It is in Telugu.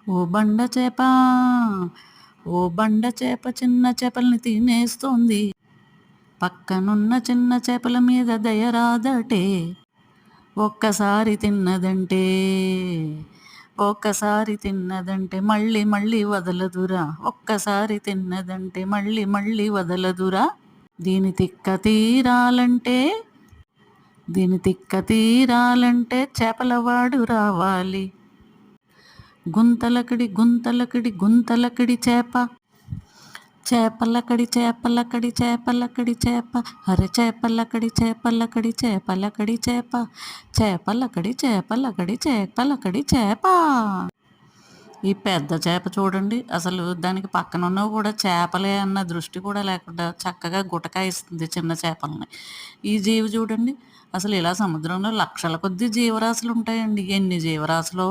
ఓ బండ చేప ఓ బండ చేప చిన్న చేపల్ని తినేస్తోంది. పక్కనున్న చిన్న చేపల మీద దయరాదటే. ఒక్కసారి తిన్నదంటే ఒక్కసారి తిన్నదంటే మళ్ళీ మళ్ళీ వదలదురా. ఒక్కసారి తిన్నదంటే మళ్ళీ మళ్ళీ వదలదురా. దీని తిక్క తీరాలంటే దీని తిక్క తీరాలంటే చేపలవాడు రావాలి. గుంతలకడి గుంతలకడి గుంతలకడి చేప. చేపలకడి చేపలకడి చేపలకడి చేప. అరె చేపలకడి చేపలకడి చేపలకడి చేప. చేపలకడి చేపలకడి చేపలకడి చేప. ఈ పెద్ద చేప చూడండి, అసలు దానికి పక్కనున్నవి కూడా చేపలే అన్న దృష్టి కూడా లేకుండా చక్కగా గుటకాయిస్తుంది చిన్న చేపలని. ఈ జీవి చూడండి, అసలు ఇలా సముద్రంలో లక్షల కొద్దీ జీవరాశులు ఉంటాయండి. ఎన్ని జీవరాశులో